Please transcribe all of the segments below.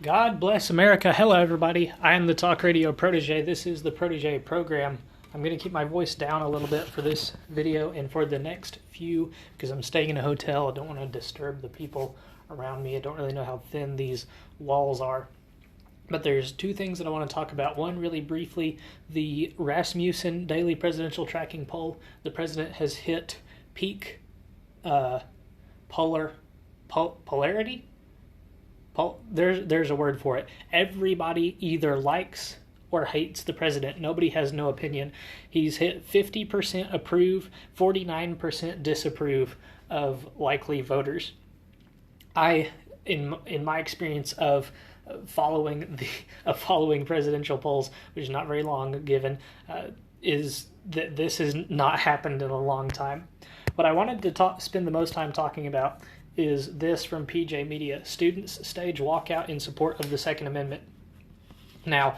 God bless America. Hello, everybody. I am the Talk Radio Protege. This is the Protege program. I'm going to keep my voice down a little bit for this video and for the next few because I'm staying in a hotel. I don't want to disturb the people around me. I don't really know how thin these walls are. But there's two things that I want to talk about. One, really briefly, the Rasmussen Daily Presidential Tracking Poll. The president has hit peak polarity. There's a word for it. Everybody either likes or hates the president. Nobody has no opinion. He's hit 50% approve, 49% disapprove of likely voters. In my experience of following presidential polls, which is not very long given, is that this has not happened in a long time. What I wanted to spend the most time talking about is this from PJ Media. Students stage walkout in support of the Second Amendment. Now,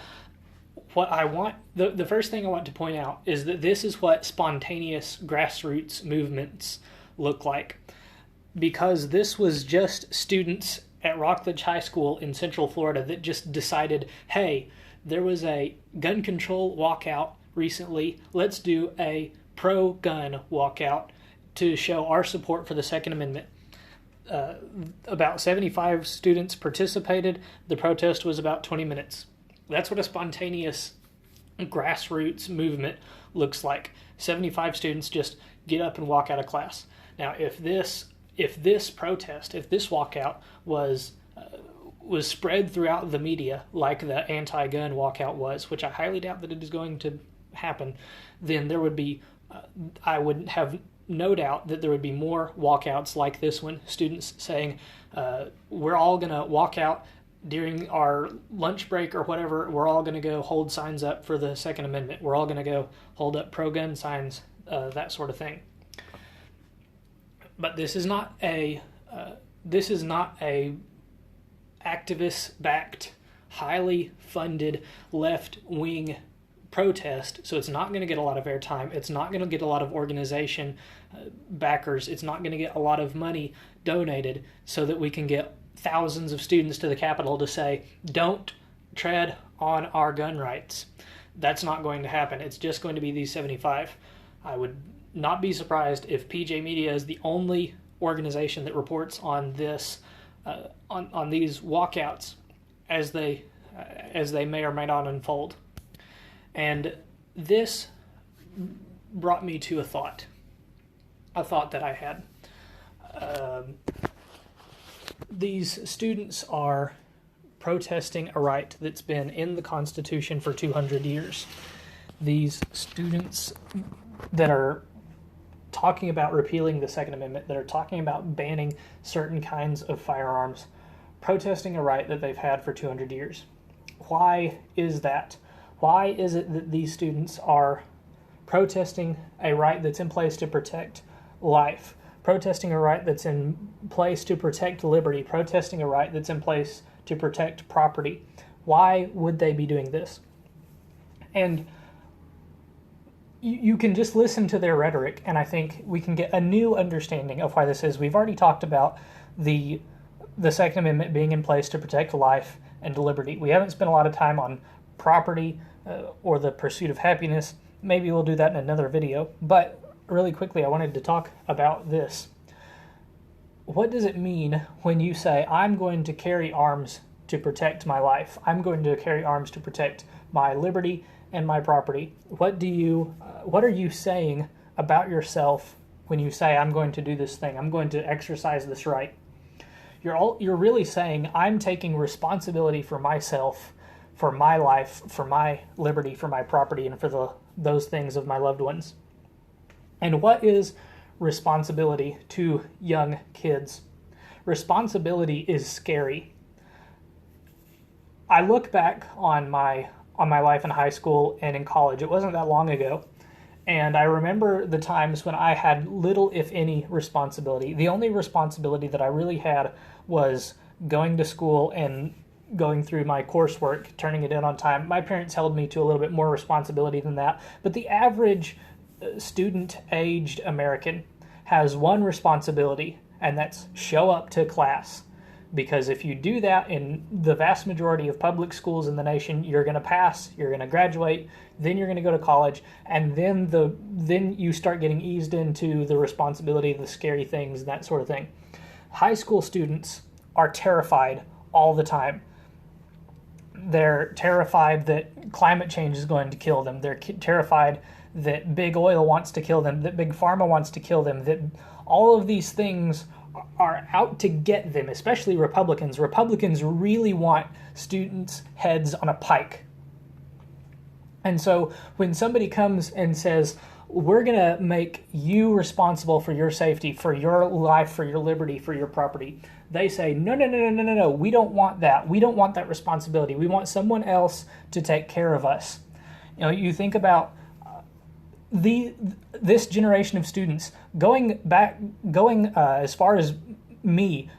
the first thing I want to point out is that this is what spontaneous grassroots movements look like. Because this was just students at Rockledge High School in Central Florida that just decided, hey, there was a gun control walkout recently. Let's do a pro-gun walkout to show our support for the Second Amendment. About 75 students participated. The protest was about 20 minutes. That's what a spontaneous grassroots movement looks like. 75 students just get up and walk out of class. Now, if this walkout was spread throughout the media like the anti-gun walkout was, which I highly doubt that it is going to happen, then there would be, I would have no doubt that there would be more walkouts like this one. Students saying, we're all going to walk out during our lunch break or whatever. We're all going to go hold signs up for the Second Amendment. We're all going to go hold up pro-gun signs, that sort of thing. But this is not a activist-backed, highly funded left-wing protest, so it's not going to get a lot of airtime. It's not going to get a lot of organization backers. It's not going to get a lot of money donated so that we can get thousands of students to the Capitol to say, don't tread on our gun rights. That's not going to happen. It's just going to be these 75. I would not be surprised if PJ Media is the only organization that reports on this, on these walkouts as they may or may not unfold. And this brought me to a thought that I had. These students are protesting a right that's been in the Constitution for 200 years. These students that are talking about repealing the Second Amendment, that are talking about banning certain kinds of firearms, protesting a right that they've had for 200 years. Why is that? Why is it that these students are protesting a right that's in place to protect life, protesting a right that's in place to protect liberty, protesting a right that's in place to protect property? Why would they be doing this? And you can just listen to their rhetoric, and I think we can get a new understanding of why this is. We've already talked about the Second Amendment being in place to protect life and liberty. We haven't spent a lot of time on property or the pursuit of happiness. Maybe we'll do that in another video. But really quickly, I wanted to talk about this. What does it mean when you say, I'm going to carry arms to protect my life? I'm going to carry arms to protect my liberty and my property. What are you saying about yourself when you say, I'm going to do this thing, I'm going to exercise this right? You're really saying, I'm taking responsibility for myself, for my life, for my liberty, for my property, and for those things of my loved ones. And what is responsibility to young kids? Responsibility is scary. I look back on my life in high school and in college. It wasn't that long ago. And I remember the times when I had little, if any, responsibility. The only responsibility that I really had was going to school and going through my coursework, turning it in on time. My parents held me to a little bit more responsibility than that. But the average student-aged American has one responsibility, and that's show up to class. because if you do that in the vast majority of public schools in the nation, you're going to pass, you're going to graduate, then you're going to go to college, and then you start getting eased into the responsibility, the scary things, that sort of thing. High school students are terrified all the time. They're terrified that climate change is going to kill them. They're terrified that big oil wants to kill them, that big pharma wants to kill them, that all of these things are out to get them, especially Republicans. Republicans really want students' heads on a pike. And so when somebody comes and says, we're going to make you responsible for your safety, for your life, for your liberty, for your property, they say, no, we don't want that. We don't want that responsibility. We want someone else to take care of us. You know, you think about this generation of students going as far as me,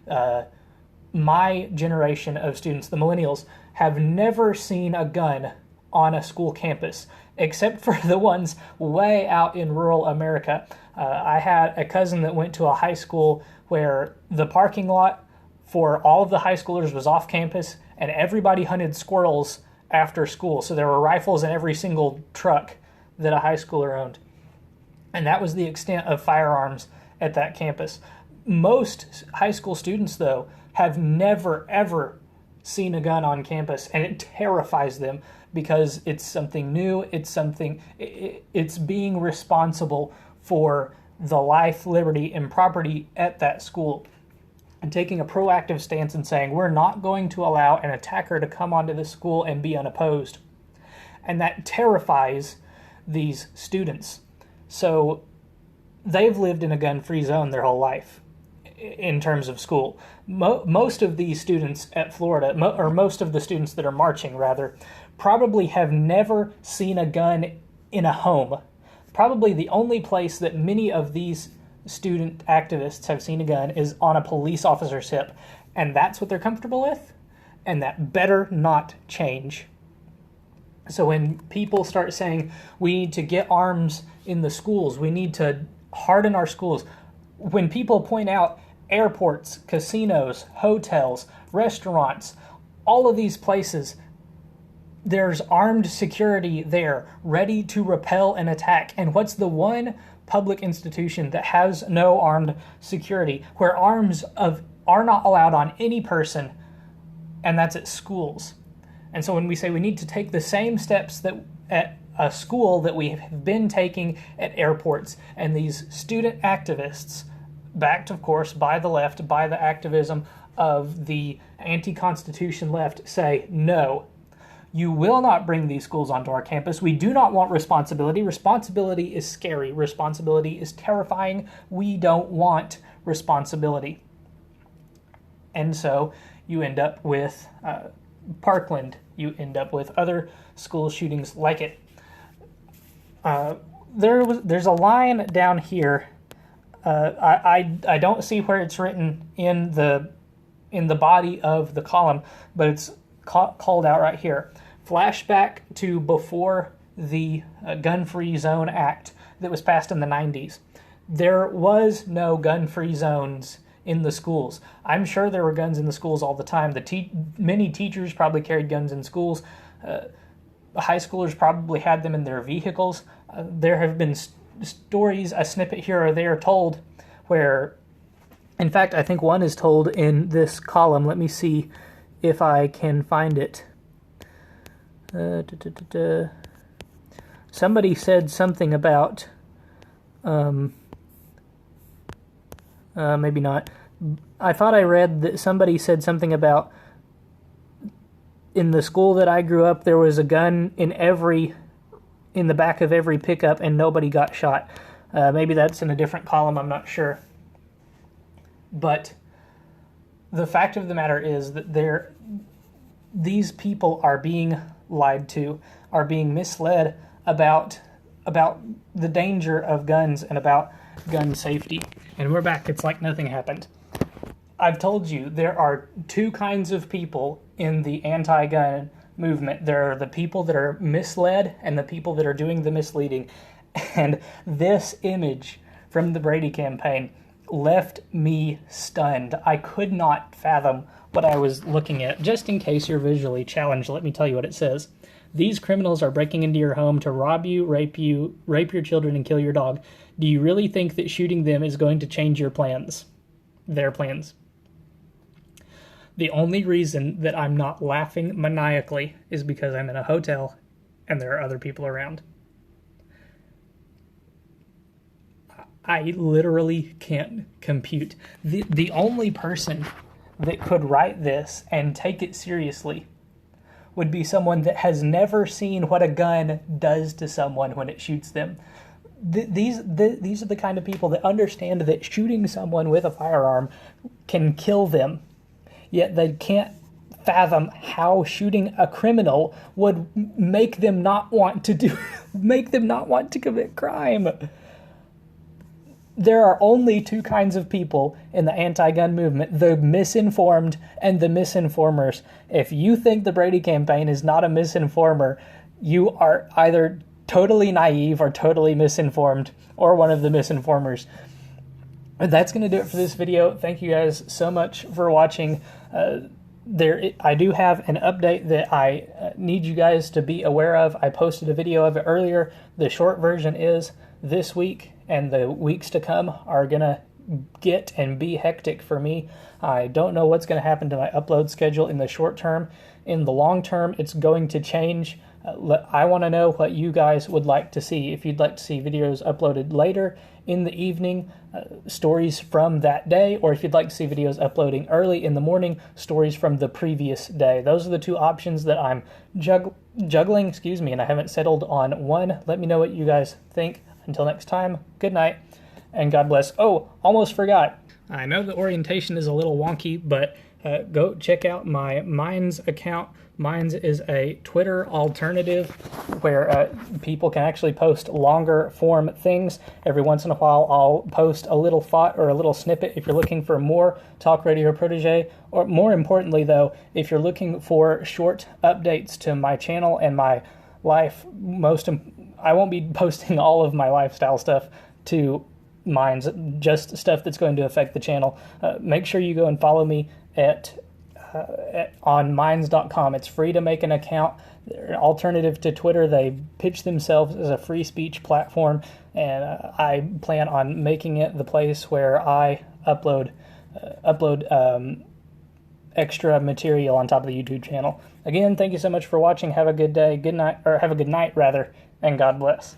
my generation of students, the millennials, have never seen a gun on a school campus, except for the ones way out in rural America. I had a cousin that went to a high school where the parking lot for all of the high schoolers was off campus, and everybody hunted squirrels after school. So there were rifles in every single truck that a high schooler owned. And that was the extent of firearms at that campus. Most high school students, though, have never, ever seen a gun on campus, and it terrifies them because it's something new. It's being responsible for the life, liberty, and property at that school, and taking a proactive stance and saying, we're not going to allow an attacker to come onto this school and be unopposed. And that terrifies these students. So they've lived in a gun-free zone their whole life in terms of school. Most of these students at Florida, or most of the students that are marching, rather, probably have never seen a gun in a home. Probably the only place that many of these student activists have seen a gun is on a police officer's hip. And that's what they're comfortable with, and that better not change. So when people start saying we need to get arms in the schools, we need to harden our schools, when people point out airports, casinos, hotels, restaurants, all of these places, there's armed security there, ready to repel an attack. And what's the one public institution that has no armed security, where arms are not allowed on any person? And that's at schools. And so when we say we need to take the same steps that at a school that we have been taking at airports, and these student activists, backed of course by the left, by the activism of the anti-constitution left, say, no, you will not bring these schools onto our campus. We do not want responsibility. Responsibility is scary. Responsibility is terrifying. We don't want responsibility. And so you end up with Parkland. You end up with other school shootings like it. There's a line down here. I don't see where it's written in the body of the column, but it's called out right here. Flashback to before the Gun-Free Zone Act that was passed in the 90s. There was no gun-free zones in the schools. I'm sure there were guns in the schools all the time. Many teachers probably carried guns in schools. High schoolers probably had them in their vehicles. There have been stories, a snippet here or there told, where, in fact, I think one is told in this column. Let me see if I can find it. Somebody said something about, maybe not. I thought I read that somebody said something about, in the school that I grew up, there was a gun in the back of every pickup and nobody got shot. Maybe that's in a different column, I'm not sure. But the fact of the matter is that these people are being lied to, are being misled about the danger of guns and about gun safety. And we're back. It's like nothing happened. I've told you there are two kinds of people in the anti-gun movement. There are the people that are misled and the people that are doing the misleading. And this image from the Brady campaign left me stunned. I could not fathom what I was looking at. Just in case you're visually challenged, let me tell you what it says. These criminals are breaking into your home to rob you, rape your children, and kill your dog. Do you really think that shooting them is going to change your plans? Their plans. The only reason that I'm not laughing maniacally is because I'm in a hotel and there are other people around. I literally can't compute. The only person that could write this and take it seriously would be someone that has never seen what a gun does to someone when it shoots them. These are the kind of people that understand that shooting someone with a firearm can kill them, yet they can't fathom how shooting a criminal would make them not want to commit crime. There are only two kinds of people in the anti-gun movement, the misinformed and the misinformers. If you think the Brady campaign is not a misinformer, you are either totally naive or totally misinformed, or one of the misinformers. That's going to do it for this video. Thank you guys so much for watching. I do have an update that I need you guys to be aware of. I posted a video of it earlier. The short version is this week, and the weeks to come are going to get and be hectic for me. I don't know what's going to happen to my upload schedule in the short term. In the long term, it's going to change. I want to know what you guys would like to see. If you'd like to see videos uploaded later in the evening, stories from that day, or if you'd like to see videos uploading early in the morning, stories from the previous day. Those are the two options that I'm juggling, and I haven't settled on one. Let me know what you guys think. Until next time, good night, and God bless. Oh, almost forgot. I know the orientation is a little wonky, but go check out my Minds account. Minds is a Twitter alternative where people can actually post longer form things. Every once in a while, I'll post a little thought or a little snippet if you're looking for more Talk Radio Protege, or more importantly, though, if you're looking for short updates to my channel and my life. I won't be posting all of my lifestyle stuff to Minds, just stuff that's going to affect the channel. Make sure you go and follow me on minds.com. It's free to make an account. They're an alternative to Twitter. They pitch themselves as a free speech platform, and I plan on making it the place where I upload extra material on top of the YouTube channel. Again, thank you so much for watching. Have a good day, good night, or have a good night rather, and God bless.